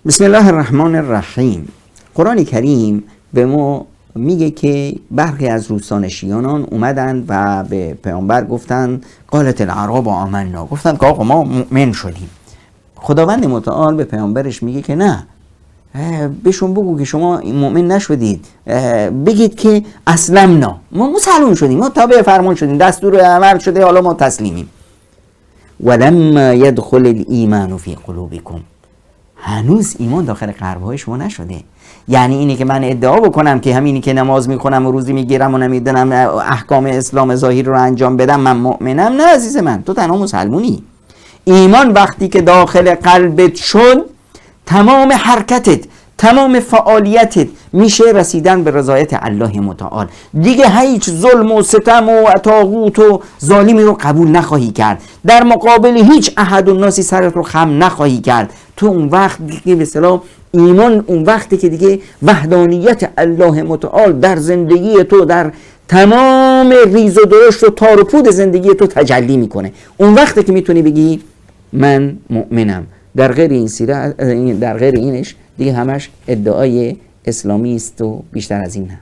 بسم الله الرحمن الرحیم. قرآن کریم به ما میگه که برخی از روستانشینان اومدن و به پیامبر گفتن قالت العرب آمنا، گفتن که آقا ما مؤمن شدیم. خداوند متعال به پیامبرش میگه که نه، بهشون بگو که شما مؤمن نشدید، بگید که اسلمنا، ما مسلمان شدیم، ما تابع فرمان شدیم، دستور عمل شده، حالا ما تسلیمیم. ولما يدخل الایمان فی قلوبکم، هنوز ایمان داخل قلب‌های شما نشده. یعنی اینه که من ادعا بکنم که همینی که نماز میخونم و روزی میگیرم و نمیدونم احکام اسلام ظاهری رو انجام بدم من مؤمنم، نه عزیز من، تو تنها مسلمونی. ایمان وقتی که داخل قلبت شد، تمام حرکتت، تمام فعالیتت میشه رسیدن به رضایت الله متعال. دیگه هیچ ظلم و ستم و طاغوت و ظالمی رو قبول نخواهی کرد، در مقابل هیچ احد و ناسی سرت رو خم نخواهی کرد. تو اون وقت دیگه به اصطلاح ایمان اون وقتی که دیگه وحدانیت الله متعال در زندگی تو، در تمام ریز و درشت و تار و پود زندگی تو تجلی میکنه. اون وقتی که میتونی بگی من مؤمنم. در غیر این سیره، در غیر اینش دیگه همش ادعای اسلامی است و بیشتر از این نه.